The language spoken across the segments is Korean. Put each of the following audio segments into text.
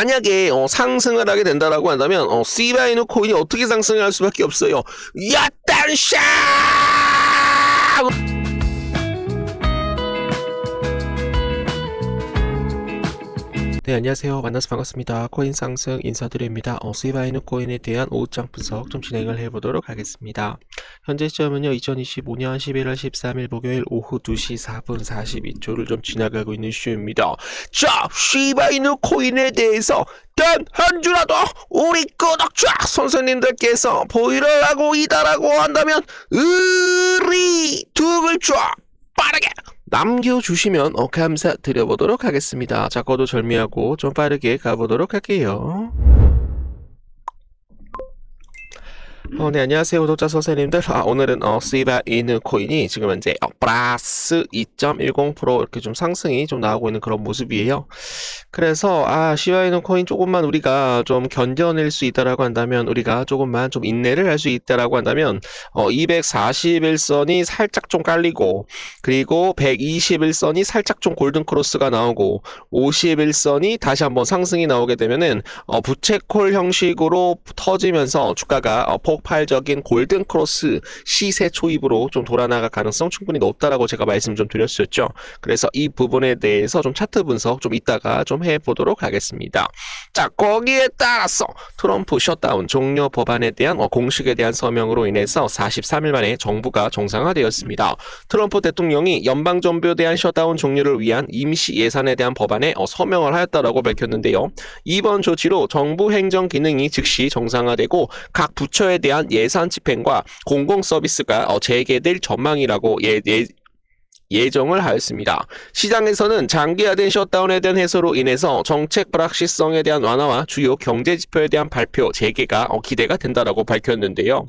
만약에 상승을 하게 된다라고 한다면 시바이누 코인이 어떻게 상승을 할 수밖에 없어요. 야딴샤! 네, 안녕하세요. 만나서 반갑습니다. 코인 상승 인사드립니다. 시바이누 코인에 대한 오후장 분석 좀 진행을 해보도록 하겠습니다. 현재 시점은요, 2025년 11월 13일 목요일 오후 2시 4분 42초를 좀 지나가고 있는 시입니다. 자, 시바이누 코인에 대해서 단 한 주라도 우리 구독자 선생님들께서 보이를 하고 있다라고 한다면 의리 두 글자 빠르게 남겨주시면 감사드려보도록 하겠습니다. 자, 거두절미하고 좀 빠르게 가보도록 할게요. 네, 안녕하세요, 구독자 선생님들. 오늘은 시바이누 코인이 지금 현재 플러스 2.10% 이렇게 좀 상승이 좀 나오고 있는 그런 모습이에요. 그래서 시바이누 코인 조금만 우리가 좀 견뎌낼 수 있다라고 한다면, 우리가 조금만 좀 인내를 할 수 있다라고 한다면 241선이 살짝 좀 깔리고, 그리고 121선이 살짝 좀 골든 크로스가 나오고, 51선이 다시 한번 상승이 나오게 되면은 부채콜 형식으로 터지면서 주가가 폭발적인 골든 크로스 시세 초입으로 좀 돌아나갈 가능성 충분히 높다라고 제가 말씀 좀 드렸었죠. 그래서 이 부분에 대해서 좀 차트 분석 좀 이따가 좀 해보도록 하겠습니다. 자, 거기에 따라서 트럼프 셧다운 종료 법안에 대한 공식에 대한 서명으로 인해서 43일 만에 정부가 정상화되었습니다. 트럼프 대통령이 연방정부에 대한 셧다운 종료를 위한 임시 예산에 대한 법안에 서명을 하였다라고 밝혔는데요. 이번 조치로 정부 행정 기능이 즉시 정상화되고 각 부처에 대한 예산 집행과 공공 서비스가 재개될 전망이라고 예정을 하였습니다. 시장에서는 장기화된 셧다운에 대한 해소로 인해서 정책 불확실성에 대한 완화와 주요 경제 지표에 대한 발표 재개가 기대가 된다라고 밝혔는데요.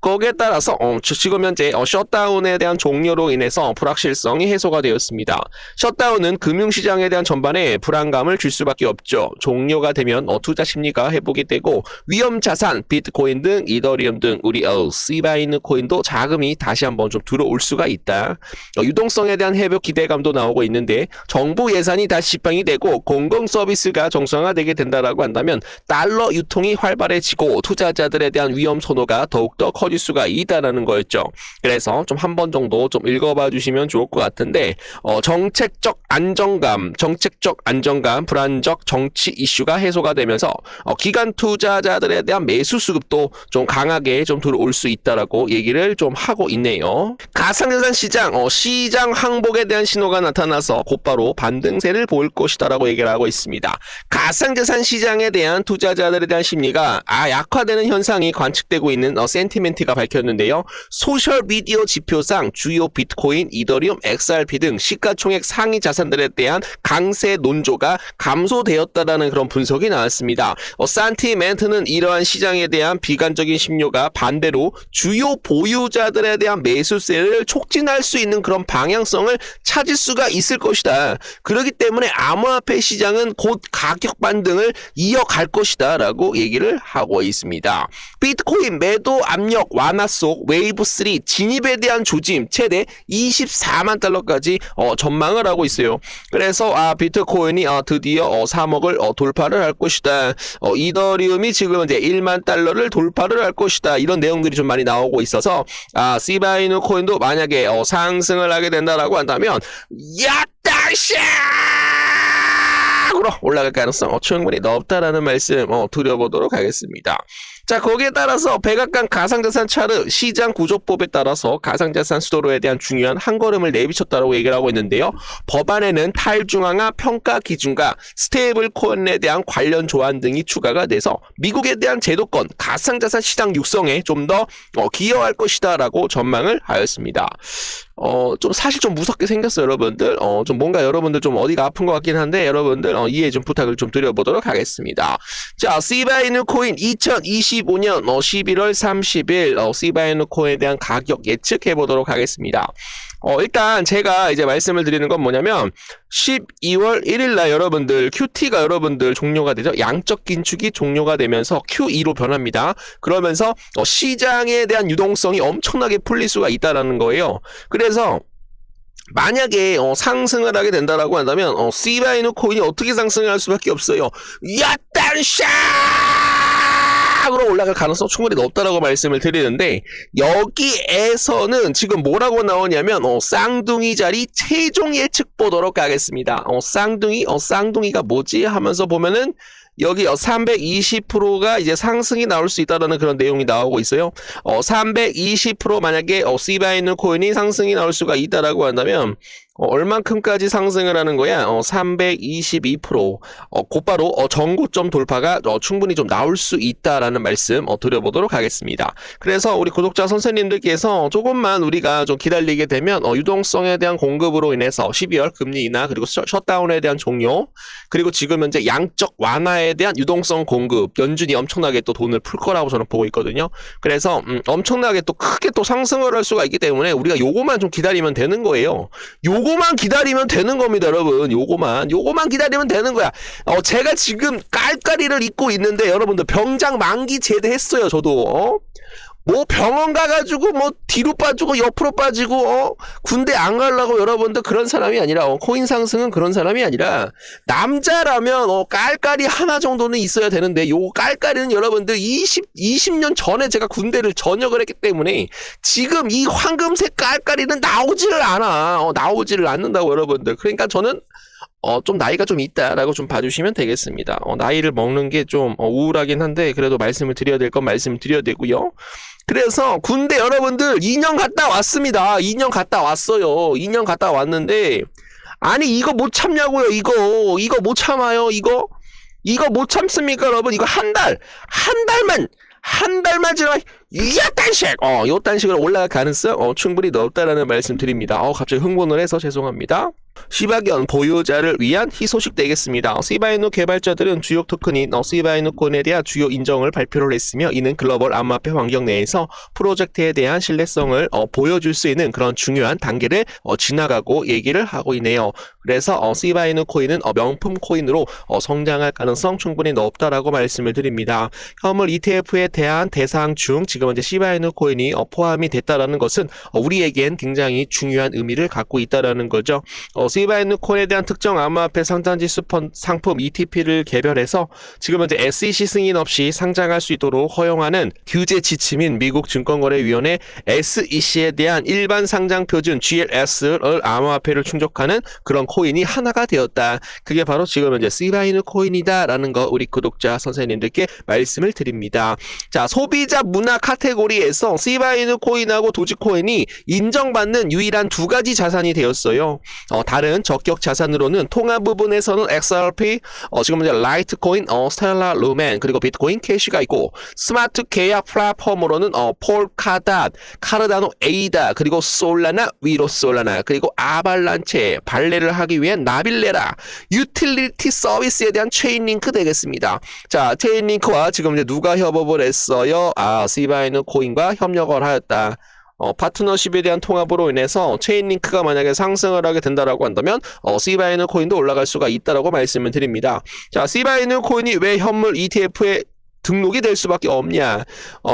거기에 따라서 지금 현재 셧다운에 대한 종료로 인해서 불확실성이 해소가 되었습니다. 셧다운은 금융시장에 대한 전반에 불안감을 줄 수밖에 없죠. 종료가 되면 투자 심리가 회복이 되고 위험자산, 비트코인 등 이더리움 등 우리 시바이누 코인도 자금이 다시 한번 좀 들어올 수가 있다. 유동성에 대한 회복 기대감도 나오고 있는데, 정부 예산이 다시 집행이 되고 공공 서비스가 정상화되게 된다라고 한다면 달러 유통이 활발해지고 투자자들에 대한 위험 선호가 더욱더 커질 수가 있다라는 거였죠. 그래서 좀 한 번 정도 좀 읽어봐 주시면 좋을 것 같은데, 정책적 안정감, 불안적 정치 이슈가 해소가 되면서 기관 투자자들에 대한 매수 수급도 좀 강하게 좀 들어올 수 있다라고 얘기를 좀 하고 있네요. 가상자산 시장 항복에 대한 신호가 나타나서 곧바로 반등세를 보일 것이다라고 얘기를 하고 있습니다. 가상자산 시장에 대한 투자자들에 대한 심리가 약화되는 현상이 관측되고 있는 센티멘트가 밝혔는데요. 소셜미디어 지표상 주요 비트코인, 이더리움, XRP 등 시가총액 상위 자산들에 대한 강세 논조가 감소되었다라는 그런 분석이 나왔습니다. 센티멘트는 이러한 시장에 대한 비관적인 심료가 반대로 주요 보유자들에 대한 매수세를 촉진할 수 있는 그런 방향성을 찾을 수가 있을 것이다. 그렇기 때문에 암호화폐 시장은 곧 가격 반등을 이어갈 것이다 라고 얘기를 하고 있습니다. 비트코인 매도 압력 완화 속 웨이브3 진입에 대한 조짐 최대 24만 달러까지 전망을 하고 있어요. 그래서 비트코인이 드디어 3억을 돌파를 할 것이다. 이더리움이 지금 이제 1만 달러를 돌파를 할 것이다. 이런 내용들이 좀 많이 나오고 있어서 시바이누 코인도 만약에 상승을 하게 된다라고 한다면 야따샤으로 올라갈 가능성 충분히 높다라는 말씀 드려보도록 하겠습니다. 자, 거기에 따라서 백악관 가상자산 차트 시장 구조법에 따라서 가상자산 수도로에 대한 중요한 한 걸음을 내비쳤다고 얘기를 하고 있는데요. 법안에는 탈중앙화 평가 기준과 스테이블 코인에 대한 관련 조항 등이 추가가 돼서 미국에 대한 제도권 가상자산 시장 육성에 좀 더 기여할 것이다라고 전망을 하였습니다. 좀 사실 좀 무섭게 생겼어요, 여러분들. 좀 뭔가 여러분들 좀 어디가 아픈 것 같긴 한데, 여러분들 이해 좀 부탁을 좀 드려보도록 하겠습니다. 자, 시바이누 코인 2025년 11월 30일 시바이누 코인에 대한 가격 예측해 보도록 하겠습니다. 일단 제가 이제 말씀을 드리는 건 뭐냐면 12월 1일 날 여러분들 QT가 여러분들 종료가 되죠. 양적 긴축이 종료가 되면서 QE로 변합니다. 그러면서 시장에 대한 유동성이 엄청나게 풀릴 수가 있다라는 거예요. 그래서 만약에 상승을 하게 된다라고 한다면 시바이누 코인이 어떻게 상승을 할 수밖에 없어요. 야딴샥으로 올라갈 가능성 충분히 높다라고 말씀을 드리는데, 여기에서는 지금 뭐라고 나오냐면 쌍둥이 자리 최종 예측 보도록 하겠습니다. 쌍둥이가 뭐지 하면서 보면은 여기 320%가 이제 상승이 나올 수 있다라는 그런 내용이 나오고 있어요. 320% 만약에 시바이누 코인이 상승이 나올 수가 있다라고 한다면 얼만큼까지 상승을 하는 거야? 322%. 곧바로 전고점 돌파가 충분히 좀 나올 수 있다라는 말씀 드려보도록 하겠습니다. 그래서 우리 구독자 선생님들께서 조금만 우리가 좀 기다리게 되면 유동성에 대한 공급으로 인해서 12월 금리 인하, 그리고 셧다운에 대한 종료, 그리고 지금 현재 양적 완화에 대한 유동성 공급, 연준이 엄청나게 또 돈을 풀 거라고 저는 보고 있거든요. 그래서 엄청나게 또 크게 또 상승을 할 수가 있기 때문에 우리가 요거만 좀 기다리면 되는 거예요. 요거만 기다리면 되는 겁니다, 여러분. 요거만 기다리면 되는 거야. 제가 지금 깔깔이를 입고 있는데 여러분들 병장 만기 제대했어요, 저도. 뭐 병원 가가지고 뭐 뒤로 빠지고 옆으로 빠지고 군대 안 가려고 여러분들 그런 사람이 아니라 코인 상승은 그런 사람이 아니라, 남자라면 깔깔이 하나 정도는 있어야 되는데, 요 깔깔이는 여러분들 20년 전에 제가 군대를 전역을 했기 때문에 지금 이 황금색 깔깔이는 나오지를 않아. 나오지를 않는다고 여러분들. 그러니까 저는 좀 나이가 좀 있다라고 좀 봐주시면 되겠습니다. 나이를 먹는 게 좀 우울하긴 한데 그래도 말씀을 드려야 될 건 말씀을 드려야 되고요. 그래서 군대 여러분들 2년 갔다 왔습니다. 2년 갔다 왔어요. 2년 갔다 왔는데, 아니 이거 못 참냐고요. 이거 못 참아요. 이거 못 참습니까 여러분? 이거 한 달만 지나 요 단식으로 올라갈 가능성 충분히 높다라는 말씀 드립니다. 갑자기 흥분을 해서 죄송합니다. 시바견 보유자를 위한 희소식 되겠습니다. 시바이누 개발자들은 주요 토큰인 시바이누 코인에 대한 주요 인정을 발표를 했으며, 이는 글로벌 암호화폐 환경 내에서 프로젝트에 대한 신뢰성을 보여줄 수 있는 그런 중요한 단계를 지나가고 얘기를 하고 있네요. 그래서 시바이누 코인은 명품 코인으로 성장할 가능성 충분히 높다라고 말씀을 드립니다. 현물 ETF에 대한 대상 중 지금 현재 시바이누 코인이 포함이 됐다라는 것은 우리에겐 굉장히 중요한 의미를 갖고 있다라는 거죠. 시바이누 코인에 대한 특정 암호화폐 상장지수 상품 ETP를 개별해서 지금 현재 SEC 승인 없이 상장할 수 있도록 허용하는 규제 지침인 미국 증권거래위원회 SEC에 대한 일반 상장 표준 GLS를 암호화폐를 충족하는 그런 코인이 하나가 되었다. 그게 바로 지금 현재 시바이누 코인이다라는 거 우리 구독자 선생님들께 말씀을 드립니다. 자, 소비자 문화 카테고리에서 시바이누 코인하고 도지코인이 인정받는 유일한 두 가지 자산이 되었어요. 다른 적격 자산으로는 통합 부분에서는 XRP, 지금 현재 라이트코인, 스텔라 루멘, 그리고 비트코인 캐시가 있고, 스마트 계약 플랫폼으로는 폴카닷, 카르다노 에이다, 그리고 솔라나, 위로 솔라나, 그리고 아발란체, 발레를 하기 위한 나빌레라, 유틸리티 서비스에 대한 체인링크 되겠습니다. 자, 체인링크와 지금 이제 누가 협업을 했어요? 시바이누 코인과 협력을 하였다. 파트너십에 대한 통합으로 인해서 체인링크가 만약에 상승을 하게 된다라고 한다면 시바이누 코인도 올라갈 수가 있다라고 말씀을 드립니다. 자, 시바이누 코인이 왜 현물 ETF에 등록이 될 수밖에 없냐?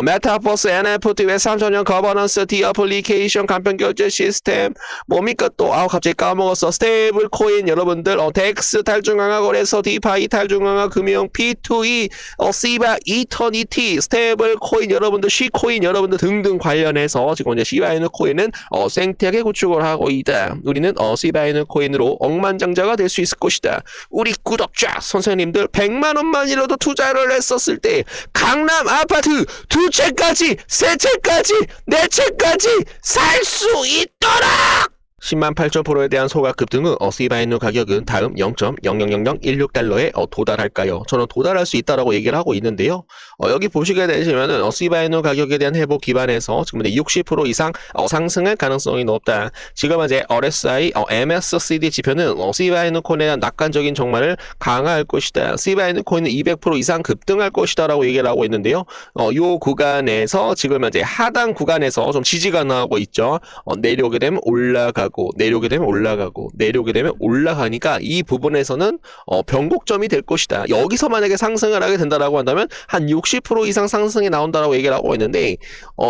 메타버스, NFT, 웹 3.0 거버넌스, 디어플리케이션, 간편결제 시스템, 뭡니까 또? 갑자기 까먹었어. 스테이블 코인, 여러분들, 덱스 탈중앙화 거래소, 디파이 탈중앙화 금융, P2E, 시바 이터니티, 스테이블 코인, 여러분들, 쉬코인, 여러분들 등등 관련해서 지금 이제 시바이누 코인은 생태계 구축을 하고 있다. 우리는 시바이누 코인으로 억만장자가 될 수 있을 것이다. 우리 구독자 선생님들 100만 원만이라도 투자를 했었을 때 강남 아파트 2채까지, 3채까지, 4채까지 살 수 있도록! 108,000%에 대한 소가급 등은 시바이누 가격은 다음 0.00016달러에 도달할까요? 저는 도달할 수 있다라고 얘기를 하고 있는데요. 여기 보시게 되시면은 시바이누 가격에 대한 회복 기반에서 지금 60% 이상 상승할 가능성이 높다. 지금 이제 RSI, MACD 지표는 시바이누 코인에 대한 낙관적인 종말을 강화할 것이다. 시바이누 코인은 200% 이상 급등할 것이다라고 얘기를 하고 있는데요. 요 구간에서 지금 이제 하단 구간에서 좀 지지가 나오고 있죠. 내려오게 되면 올라가고 올라가고 내려오게 되면 올라가고 내려오게 되면 올라가니까 이 부분에서는 변곡점이 될 것이다. 여기서 만약에 상승을 하게 된다라고 한다면 한 60% 이상 상승이 나온다라고 얘기를 하고 있는데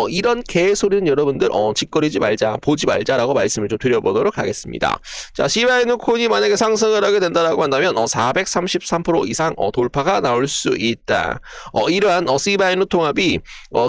이런 개소리는 여러분들 짓거리지 말자, 보지 말자라고 말씀을 좀 드려보도록 하겠습니다. 자, 시바이누 코인이 만약에 상승을 하게 된다라고 한다면 433% 이상 돌파가 나올 수 있다. 이러한 시바이누 통합이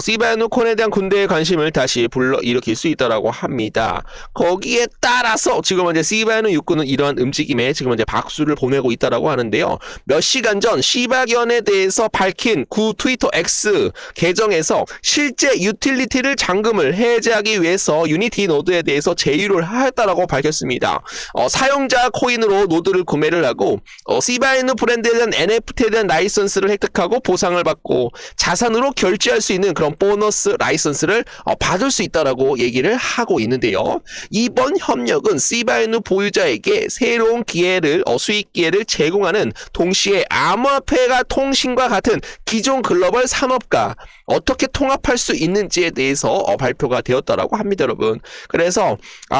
시바이누 코인에 대한 군대의 관심을 다시 불러일으킬 수 있다라고 합니다. 거기에 따라서 지금 이제 시바이누 육군은 이러한 움직임에 지금 이제 박수를 보내고 있다라고 하는데요. 몇 시간 전 시바견에 대해서 밝힌 구 트위터 X 계정에서 실제 유틸리티를 잠금을 해제하기 위해서 유니티 노드에 대해서 제휴를 하였다라고 밝혔습니다. 사용자 코인으로 노드를 구매를 하고 시바이누 브랜드에 대한 NFT에 대한 라이선스를 획득하고 보상을 받고 자산으로 결제할 수 있는 그런 보너스 라이선스를 받을 수 있다라고 얘기를 하고 있는데요. 이번 협력은 시바이누 보유자에게 새로운 기회를 수익 기회를 제공하는 동시에 암호화폐가 통신과 같은 기존 글로벌 산업과 어떻게 통합할 수 있는지에 대해서 발표가 되었다라고 합니다, 여러분. 그래서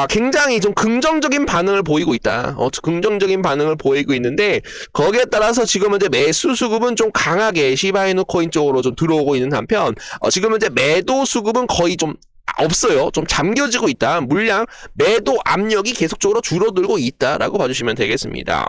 굉장히 좀 긍정적인 반응을 보이고 있다. 긍정적인 반응을 보이고 있는데 거기에 따라서 지금은 이제 매수 수급은 좀 강하게 시바이누 코인 쪽으로 좀 들어오고 있는 한편 지금은 이제 매도 수급은 거의 좀 없어요. 좀 잠겨지고 있다. 물량 매도 압력이 계속적으로 줄어들고 있다라고 봐주시면 되겠습니다.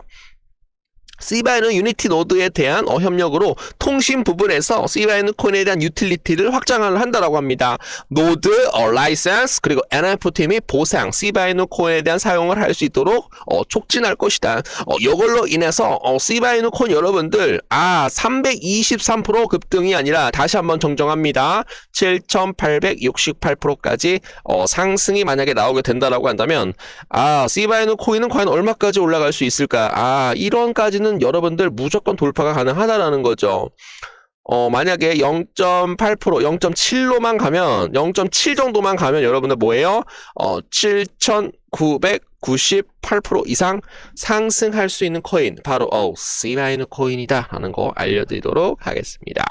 시바이누 유니티 노드에 대한 협력으로 통신 부분에서 시바이누 코인에 대한 유틸리티를 확장을 한다라고 합니다. 노드, 라이센스, 그리고 NFT 및 보상, 시바이누 코인에 대한 사용을 할 수 있도록 촉진할 것이다. 이걸로 인해서 시바이누 코인 여러분들 323% 급등이 아니라 다시 한번 정정합니다. 7,868%까지 상승이 만약에 나오게 된다라고 한다면 시바이누 코인은 과연 얼마까지 올라갈 수 있을까? 1원까지는 여러분들 무조건 돌파가 가능하다라는 거죠. 만약에 0.8%, 0.7로만 가면, 0.7 정도만 가면 여러분들 뭐예요? 7,998% 이상 상승할 수 있는 코인, 바로 시바이누 코인이다 라는 거 알려드리도록 하겠습니다.